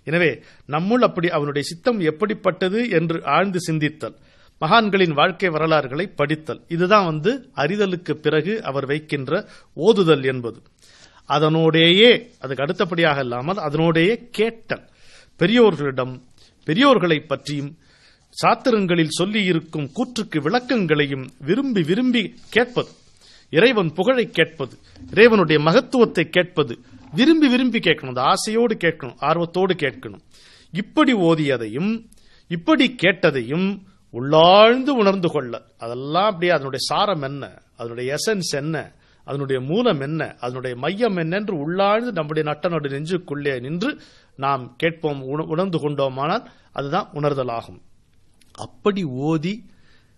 எனவே நம்முள் அப்படி அவனுடைய சித்தம் எப்படிப்பட்டது என்று ஆழ்ந்து சிந்தித்தல், மகான்களின் வாழ்க்கை வரலாறுகளை படித்தல், இதுதான் அறிதலுக்கு பிறகு அவர் வைக்கின்ற ஓதுதல் என்பது. அதனோடேயே அதுக்கு அடுத்தபடியாக இல்லாமல் அதனோடேயே கேட்டல், பெரியோர்களிடம் பெரியோர்களை பற்றியும் சாத்திரங்களில் சொல்லி இருக்கும் கூற்றுக்கு விளக்கங்களையும் விரும்பி விரும்பி கேட்பது, இறைவன் புகழை கேட்பது, இறைவனுடைய மகத்துவத்தை கேட்பது, விரும்பி விரும்பி கேட்கணும், ஆசையோடு கேட்கணும், ஆர்வத்தோடு கேட்கணும். இப்படி ஓதியதையும் இப்படி கேட்டதையும் உள்ளாழ்ந்து உணர்ந்து கொள்ள, அதெல்லாம் அப்படியே அதனுடைய சாரம் என்ன, அதனுடைய எசன்ஸ் என்ன, அதனுடைய மூலம் என்ன, அதனுடைய மையம் என்ன என்று உள்ளாழ்ந்து நம்முடைய நட்டநடு நெஞ்சுக்குள்ளே நின்று நாம் கேட்போம், உணர்ந்து கொண்டோமானால் அதுதான் உணர்தல் ஆகும். அப்படி ஓதி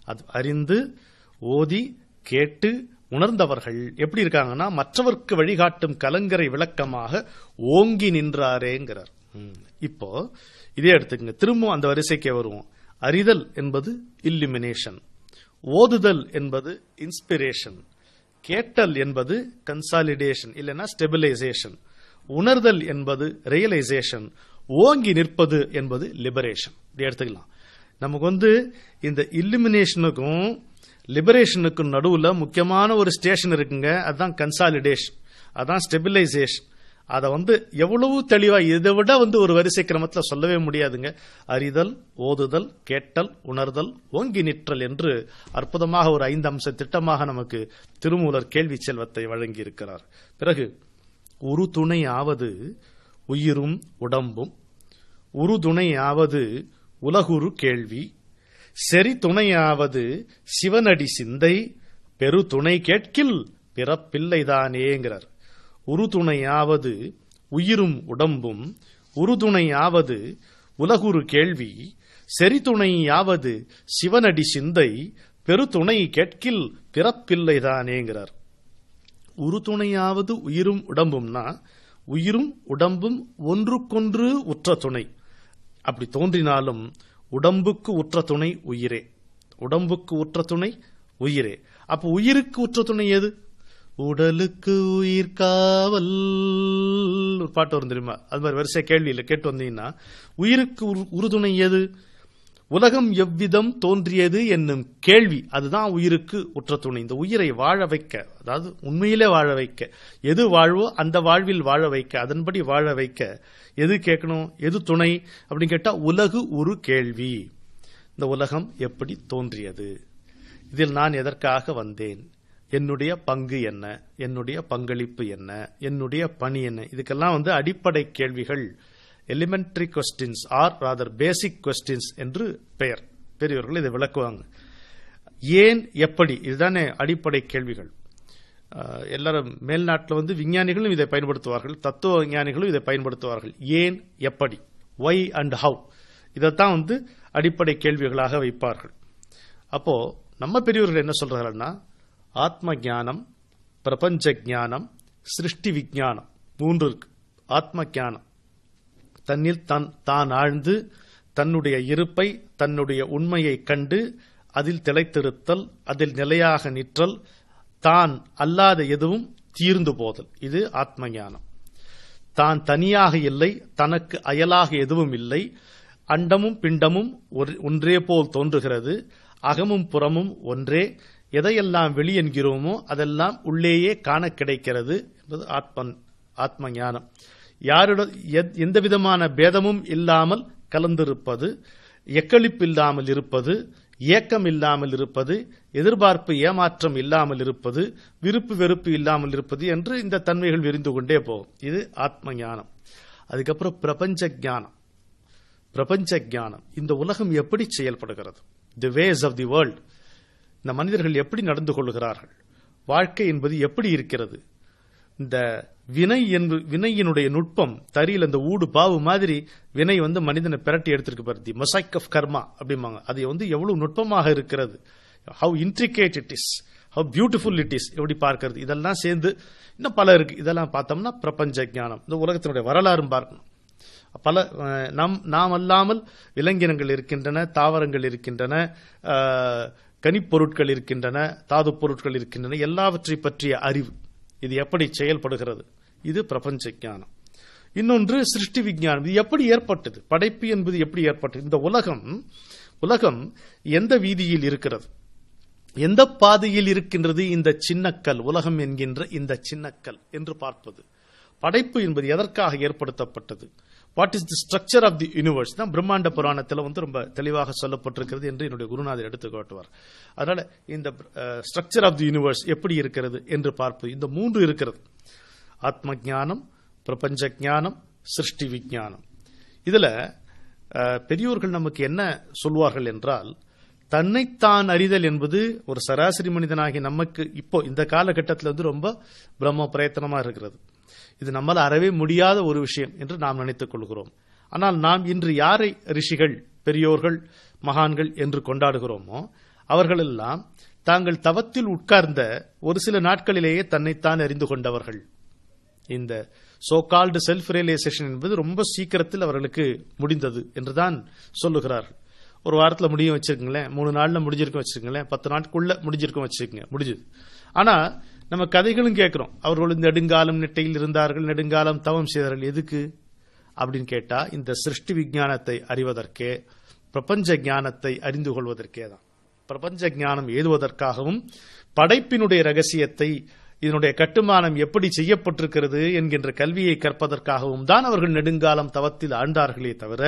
அது அறிந்து ஓதி கேட்டு உணர்ந்தவர்கள் எப்படி இருக்காங்கன்னா, மற்றவர்க்கு வழிகாட்டும் கலங்கரை விளக்கமாக ஓங்கி நின்றாரேங்கிறார். இப்போ இதே எடுத்துக்கங்க, திரும்பவும் அந்த வரிசைக்கே வருவோம். அறிதல் என்பது இல்லுமினேஷன், ஓதுதல் என்பது இன்ஸ்பிரேஷன், கேட்டல் என்பது கன்சாலிடேஷன் இல்லைன்னா ஸ்டெபிலைசேஷன், உணர்தல் என்பது ரியலைசேஷன், ஓங்கி நிற்பது என்பது லிபரேஷன். இப்படி எடுத்துக்கலாம். நமக்கு இந்த இல்லுமினேஷனுக்கும் லிபரேஷனுக்கும் நடுவுல முக்கியமான ஒரு ஸ்டேஷன் இருக்குங்க. அதுதான் கன்சாலிடேஷன், அதான் ஸ்டெபிலைசேஷன். அதை எவ்வளவு தெளிவா இதை விட ஒரு வரிசை கிரமத்தில் சொல்லவே முடியாதுங்க. அறிதல், ஓதுதல், கேட்டல், உணர்தல், ஓங்கி நிற்றல் என்று அற்புதமாக ஒரு 5 அம்ச திட்டமாக நமக்கு திருமூலர் கேள்வி செல்வத்தை வழங்கி இருக்கிறார். பிறகு உரு துணையாவது உயிரும் உடம்பும், உரு துணையாவது உலகுரு கேள்வி, செறி துணையாவது சிவனடி சிந்தை, பெரு துணை கேட்கில் பிறப்பில்லைதானேங்கிறார். உறுதுணையாவது உயிரும் உடம்பும், உறுதுணையாவது உலகுரு கேள்வி, செறிதுணையாவது சிவனடி சிந்தை, பெருதுணை கேட்கில் பிறப்பில்லைதானேங்கிறார். உறுதுணையாவது உயிரும் உடம்பும்னா, உயிரும் உடம்பும் ஒன்றுக்கொன்று உற்ற துணை. அப்படி தோன்றினாலும் உடம்புக்கு உற்ற துணை உயிரே, உடம்புக்கு உற்ற துணை உயிரே. அப்ப உயிருக்கு உற்ற துணை எது? உடலுக்கு உயிர் காவல் ஒரு பாட்டு வரும் தெரியுமா? அது மாதிரி வரிசை கேள்வியில கேட்டு வந்தீங்கன்னா, உயிருக்கு உறுதுணை எது? உலகம் எவ்விதம் தோன்றியது என்னும் கேள்வி, அதுதான் உயிருக்கு உற்ற துணை. இந்த உயிரை வாழ வைக்க, அதாவது உண்மையிலே வாழ வைக்க, எது வாழ்வோ அந்த வாழ்வில் வாழ வைக்க, அதன்படி வாழ வைக்க எது கேட்கணும், எது துணை அப்படின்னு கேட்டா உலகு ஒரு கேள்வி. இந்த உலகம் எப்படி தோன்றியது, இதில் நான் எதற்காக வந்தேன், என்னுடைய பங்கு என்ன, என்னுடைய பங்களிப்பு என்ன, என்னுடைய பணி என்ன, இதுக்கெல்லாம் அடிப்படை கேள்விகள், elementary questions are rather basic questions என்று பெயர். பெரியவர்கள் இதை விளக்குவாங்க. ஏன், எப்படி, இதுதானே அடிப்படை கேள்விகள். எல்லாரும் மேல்நாட்டில் விஞ்ஞானிகளும் இதை பயன்படுத்துவார்கள், தத்துவ விஞ்ஞானிகளும் இதை பயன்படுத்துவார்கள். ஏன், எப்படி, ஒய் அண்ட் ஹவ், இதைத்தான் அடிப்படை கேள்விகளாக வைப்பார்கள். அப்போ நம்ம பெரியவர்கள் என்ன சொல்றாங்கன்னா, ஆத்ம ஞானம், பிரபஞ்ச ஞானம், சிருஷ்டி விஞ்ஞானம், 3 இருக்கு. ஆத்ம ஞானம் தன்னில் தான் ஆழ்ந்து தன்னுடைய இருப்பை, தன்னுடைய உண்மையை கண்டு அதில் திளைத்திருத்தல், அதில் நிலையாக நிற்றல், தான் அல்லாத எதுவும் தீர்ந்து போதல், இது ஆத்ம ஞானம். தான் தனியாக இல்லை, தனக்கு அயலாக எதுவும் இல்லை, அண்டமும் பிண்டமும் ஒன்றே போல் தோன்றுகிறது, அகமும் புறமும் ஒன்றே, எதையெல்லாம் வெளியென்கிறோமோ அதெல்லாம் உள்ளேயே காண கிடைக்கிறது என்பது ஆத்ம ஞானம். யாருடன் எந்த விதமான பேதமும் இல்லாமல் கலந்திருப்பது, எக்களிப்பு இல்லாமல் இருப்பது, ஏக்கம் இல்லாமல் இருப்பது, எதிர்பார்ப்பு ஏமாற்றம் இல்லாமல் இருப்பது, விருப்பு வெறுப்பு இல்லாமல் இருப்பது என்று இந்த தன்மைகள் விரிந்து கொண்டே போகும். இது ஆத்ம ஞானம். அதுக்கப்புறம் பிரபஞ்ச ஞானம். பிரபஞ்ச ஞானம், இந்த உலகம் எப்படி செயல்படுகிறது, the ways of the world, இந்த மனிதர்கள் எப்படி நடந்து கொள்கிறார்கள், வாழ்க்கை என்பது எப்படி இருக்கிறது, இந்த வினையினுடைய நுட்பம், தரியில் அந்த ஊடு பாவு மாதிரி வினை மனிதனை பிரட்டி எடுத்திருக்கு பாரு, தி மொசைக் ஆஃப் கர்மா அப்படிம்பாங்க. அது எவ்வளவு நுட்பமாக இருக்கிறது, how intricate it is, how beautiful it is, எப்படி பார்க்கிறது, இதெல்லாம் சேர்ந்து இன்னும் பல இருக்கு. இதெல்லாம் பார்த்தோம்னா பிரபஞ்ச ஞானம். இந்த உலகத்தினுடைய வரலாறும் பார்க்கணும். பல நாம் அல்லாமல் விலங்கினங்கள் இருக்கின்றன, தாவரங்கள் இருக்கின்றன, கனிப்பொருட்கள் இருக்கின்றன, தாது பொருட்கள் இருக்கின்றன, எல்லாவற்றை பற்றிய அறிவு, இது எப்படி செயல்படுகிறது, இது பிரபஞ்ச ஞானம். இன்னொன்று சிருஷ்டி விஞ்ஞானம். இது எப்படி ஏற்பட்டது? படைப்பு என்பது எப்படி ஏற்பட்டது? இந்த உலகம் எந்த வீதியில் இருக்கிறது, எந்த பாதையில் இருக்கின்றது இந்த சின்னக்கல், உலகம் என்கின்ற இந்த சின்னக்கல் என்று பார்ப்பது. படைப்பு என்பது எதற்காக ஏற்படுத்தப்பட்டது? What is the structure of the universe தான் பிரம்மாண்ட புராணத்தில் ரொம்ப தெளிவாக சொல்லப்பட்டிருக்கிறது என்று என்னுடைய குருநாதர் எடுத்து காட்டுவார். அதனால இந்த ஸ்ட்ரக்சர் ஆஃப் தி யூனிவர்ஸ் எப்படி இருக்கிறது என்று பார்ப்பது. இந்த மூன்று இருக்கிறது: ஆத்ம ஞானம், பிரபஞ்ச ஞானம், சிருஷ்டி விஞ்ஞானம். இதுல பெரியோர்கள் நமக்கு என்ன சொல்வார்கள் என்றால், தன்னைத்தான் அறிதல் என்பது ஒரு சராசரி மனிதனாகி நமக்கு இப்போ இந்த காலகட்டத்தில் ரொம்ப பிரம்ம பிரயத்தனமா இருக்கிறது. இது நம்மால் அறவே முடியாத ஒரு விஷயம் என்று நாம் நினைத்துக் கொள்கிறோம். ஆனால் நாம் இன்று யாரை ரிஷிகள், பெரியோர்கள், மகான்கள் என்று கொண்டாடுகிறோமோ அவர்களெல்லாம் தாங்கள் தவத்தில் உட்கார்ந்த ஒரு சில நாட்களிலேயே தன்னைத்தான் அறிந்து கொண்டவர்கள். இந்த சோ கால்டு செல்ஃப் ரியலைசேஷன் என்பது ரொம்ப சீக்கிரத்தில் அவர்களுக்கு முடிந்தது என்றுதான் சொல்லுகிறார்கள். ஒரு வாரத்தில் முடியும் வச்சிருக்கீங்களேன், 3 நாள்ல முடிஞ்சிருக்கும் வச்சிருக்கீங்களேன், 10 நாட்களுக்குள்ள முடிஞ்சிருக்கும் வச்சிருக்கீங்க, முடிஞ்சது. ஆனா நம்ம கதைகளும் கேட்கிறோம், அவர்கள் நெடுங்காலம் நெட்டையில் இருந்தார்கள், நெடுங்காலம் தவம் செய்தார்கள். எதுக்கு அப்படின்னு கேட்டா, இந்த சிருஷ்டி விஞ்ஞானத்தை அறிவதற்கே, பிரபஞ்ச ஞானத்தை அறிந்து கொள்வதற்கே தான். பிரபஞ்ச ஞானம் எழுதுவதற்காகவும், படைப்பினுடைய ரகசியத்தை, இதனுடைய கட்டுமானம் எப்படி செய்யப்பட்டிருக்கிறது என்கின்ற கல்வியை கற்பதற்காகவும் தான் அவர்கள் நெடுங்காலம் தவத்தில் ஆழ்ந்தார்களே தவிர,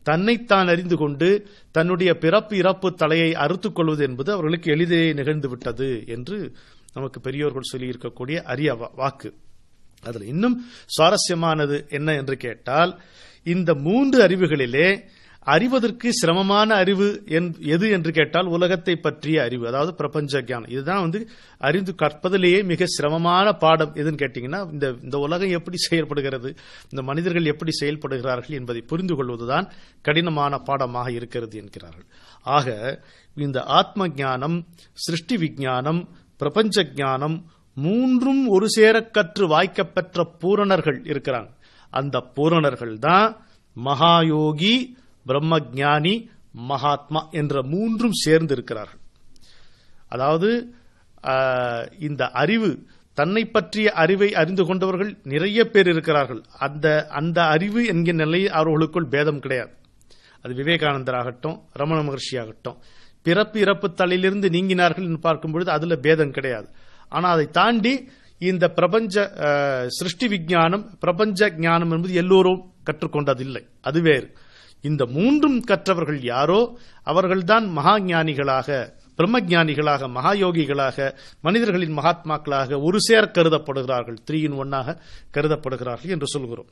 தன்னைத்தான் அறிந்து கொண்டு தன்னுடைய பிறப்பு இறப்பு தலையை அறுத்துக் கொள்வது என்பது அவர்களுக்கு எளிதே நிகழ்ந்து விட்டது என்று நமக்கு பெரியோர்கள் சொல்லி இருக்கக்கூடிய அரிய வாக்கு. அதில் இன்னும் சுவாரஸ்யமானது என்ன என்று கேட்டால், இந்த 3 அறிவுகளிலே அறிவதற்கு சிரமமான அறிவு எது என்று கேட்டால், உலகத்தை பற்றிய அறிவு, அதாவது பிரபஞ்ச ஞானம். இதுதான் அறிந்து கற்பதிலேயே மிக சிரமமான பாடம் எதுன்னு கேட்டீங்கன்னா, இந்த உலகம் எப்படி செயல்படுகிறது, இந்த மனிதர்கள் எப்படி செயல்படுகிறார்கள் என்பதை புரிந்து கொள்வதுதான் கடினமான பாடமாக இருக்கிறது என்கிறார்கள். ஆக இந்த ஆத்ம ஞானம், சிருஷ்டி விஞ்ஞானம், பிரபஞ்ச ஞானம் மூன்றும் ஒரு சேர கற்று வாய்க்கப்பெற்ற பூரணர்கள் இருக்கிறாங்க. அந்த பூரணர்கள் தான் மகாயோகி, பிரம்மஞானி, மகாத்மா என்ற 3ம் சேர்ந்து இருக்கிறார்கள். அதாவது இந்த அறிவு, தன்னை பற்றிய அறிவை அறிந்து கொண்டவர்கள் நிறைய பேர் இருக்கிறார்கள். அந்த அறிவு என்கிற நிலையில் அவர்களுக்குள் பேதம் கிடையாது. அது விவேகானந்தர் ஆகட்டும், ரமண மகர்ஷி ஆகட்டும், பிறப்பு இறப்பு தலையிலிருந்து நீங்கினார்கள் என்று பார்க்கும்பொழுது அதுல பேதம் கிடையாது. ஆனால் அதை தாண்டி இந்த பிரபஞ்ச சிருஷ்டி விஞ்ஞானம், பிரபஞ்ச ஞானம் என்பது எல்லோரும் கற்றுக்கொண்டதில்லை, அது வேறு. இந்த 3ம் கற்றவர்கள் யாரோ அவர்கள்தான் மகா ஞானிகளாக, பிரம்மஞானிகளாக, மகாயோகிகளாக, மனிதர்களின் மகாத்மாக்களாக ஒரு சேர கருதப்படுகிறார்கள், 3 in 1 கருதப்படுகிறார்கள் என்று சொல்கிறோம்.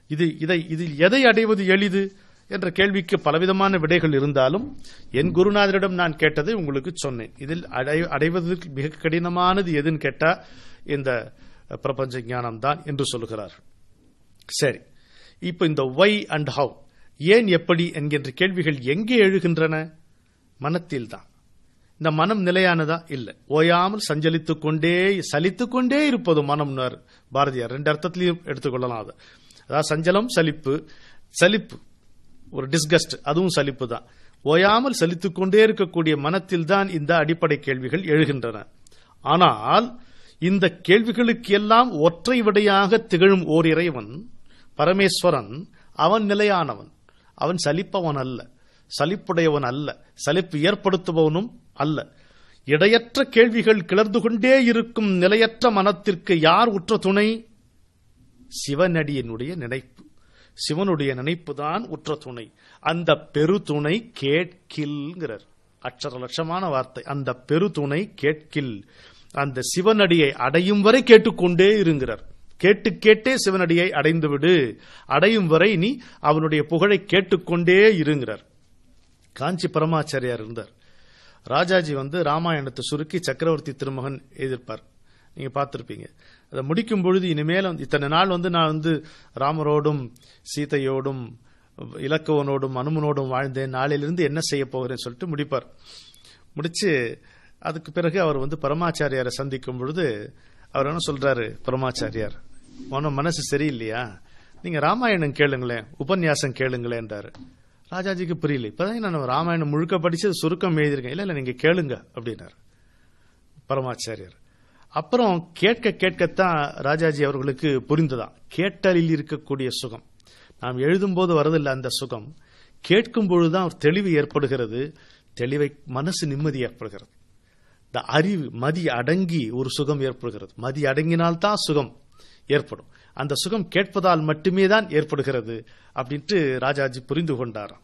இதில் எதை அடைவது எளிது என்ற கேள்விக்கு பலவிதமான விடைகள் இருந்தாலும், என் குருநாதரிடம் நான் கேட்டதை உங்களுக்கு சொன்னேன். இதில் அடைவதற்கு மிக கடினமானது எதுன்னு கேட்டா இந்த பிரபஞ்ச ஞானம் தான் என்று சொல்கிறார்கள். சரி, இப்ப இந்த வை அண்ட் ஹவ், ஏன் எப்படி என்கின்ற கேள்விகள் எங்கே எழுகின்றன? மனத்தில் தான். இந்த மனம் நிலையானதா? இல்லை, ஓயாமல் சலித்துக் கொண்டே இருப்பது மனம். பாரதியார் 2 அர்த்தத்திலையும் எடுத்துக்கொள்ளலாம். அதாவது சஞ்சலம், சலிப்பு, ஒரு டிஸ்கஸ்ட், அதுவும் சலிப்பு தான். ஓயாமல் சலித்துக் கொண்டே இருக்கக்கூடிய மனத்தில் தான் இந்த அடிப்படை கேள்விகள் எழுகின்றன. ஆனால் இந்த கேள்விகளுக்கு எல்லாம் ஒற்றை விடையாக திகழும் ஓர் இறைவன், பரமேஸ்வரன், அவன் நிலையானவன். அவன் சலிப்பவன் அல்ல, சலிப்புடையவன் அல்ல, சலிப்பு ஏற்படுத்துபவனும் அல்ல. இடையற்ற கேள்விகள் கிளர்ந்து கொண்டே இருக்கும் நிலையற்ற மனத்திற்கு யார் உற்ற துணை? சிவனடியினுடைய நினைப்பு. சிவனுடைய நினைப்பு தான் உற்ற துணை. அந்த பெருதுணை கேட்கில்ங்கிறார். அட்சர லட்சமான வார்த்தை. அந்த பெருதுணை கேட்கில். அந்த சிவனடியை அடையும் வரை கேட்டுக்கொண்டே இருங்கிறார். கேட்டே சிவனடியை அடைந்து விடு, அடையும் வரை நீ அவனுடைய புகழை கேட்டுக்கொண்டே இருங்கிறார். காஞ்சி பரமாச்சாரியார் இருந்தார். ராஜாஜி ராமாயணத்தை சுருக்கி சக்கரவர்த்தி திருமகன் எழுதியிருப்பார், நீங்க பார்த்திருப்பீங்க. அதை முடிக்கும் பொழுது, இனிமேல் இத்தனை நாள் நான் ராமரோடும் சீதையோடும் இலக்குவனோடும் அனுமனோடும் வாழ்ந்தேன், நாளிலிருந்து என்ன செய்ய போகிறேன்னு சொல்லிட்டு முடிப்பார். முடிச்சு அதுக்கு பிறகு அவர் பரமாச்சாரியாரை சந்திக்கும் பொழுது அவர் என்ன சொல்றாரு, பரமாச்சாரியார், மனசு சரியில்லையா, நீங்க ராமாயணம் கேளுங்களேன், உபன்யாசம் கேளுங்களேன்றாரு. ராஜாஜிக்கு புரியல. இப்பதான் நான் ராமாயணம் முழுக்க படிச்சு சுருக்கம் எழுதியிருக்கேன். இல்ல நீங்க கேளுங்க அப்படின்னாரு பரமாச்சாரியார். அப்புறம் கேட்க கேட்கத்தான் ராஜாஜி அவர்களுக்கு புரிந்ததான் கேட்டலில் இருக்கக்கூடிய சுகம். நாம் எழுதும்போது வரதில்லை அந்த சுகம், கேட்கும் பொழுதுதான் ஒரு தெளிவு ஏற்படுகிறது. தெளிவை மனசு நிம்மதி ஏற்படுகிறது. இந்த அறிவு மதி அடங்கி ஒரு சுகம் ஏற்படுகிறது. மதி அடங்கினால்தான் சுகம் ஏற்படும். அந்த சுகம் கேட்பதால் மட்டுமே தான் ஏற்படுகிறது அப்படின்ட்டு ராஜாஜி புரிந்து கொண்டாராம்.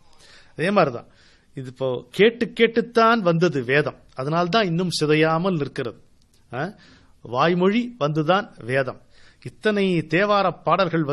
அதே மாதிரிதான் இது இப்போ கேட்டு கேட்டுத்தான் வந்தது வேதம், அதனால்தான் இன்னும் சிதையாமல் நிற்கிறது. வாய்மொழி வந்துதான் வேதம். இத்தனை தேவார பாடல்கள்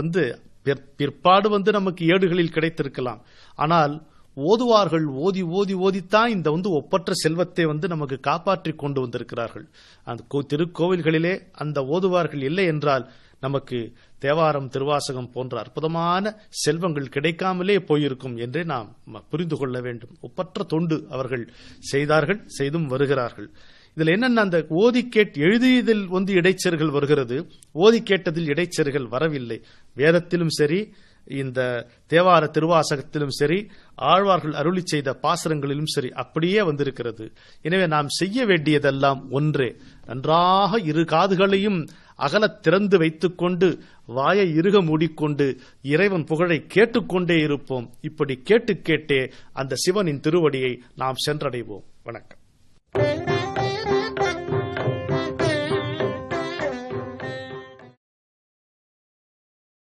பிற்பாடு நமக்கு ஏடுகளில் கிடைத்திருக்கலாம். ஆனால் ஓதுவார்கள் ஓதி ஓதி ஓதித்தான் இந்த ஒப்பற்ற செல்வத்தை நமக்கு காப்பாற்றி கொண்டு வந்திருக்கிறார்கள். அந்த திருக்கோவில்களிலே அந்த ஓதுவார்கள் இல்லை என்றால் நமக்கு தேவாரம் திருவாசகம் போன்ற அற்புதமான செல்வங்கள் கிடைக்காமலே போயிருக்கும் என்றே நாம் புரிந்து கொள்ள வேண்டும். ஒப்பற்ற தொண்டு அவர்கள் செய்தார்கள், செய்தும் வருகிறார்கள். இதுல என்னன்னா, அந்த ஓதி எழுதியதில் இடைச்செருகள் வருகிறது, ஓதி கேட்டதில் இடைச்செருகள் வரவில்லை. வேதத்திலும் சரி, இந்த தேவார திருவாசகத்திலும் சரி, ஆழ்வார்கள் அருளி செய்த பாசுரங்களிலும் சரி அப்படியே வந்திருக்கிறது. எனவே நாம் செய்ய வேண்டியதெல்லாம் ஒன்றே, நன்றாக இரு காதுகளையும் அகலத் திறந்து வைத்துக் கொண்டு வாயை இறுக மூடிக்கொண்டு இறைவன் புகழை கேட்டுக்கொண்டே இருப்போம். இப்படி கேட்டு கேட்டே அந்த சிவனின் திருவடியை நாம் சென்றடைவோம். வணக்கம்.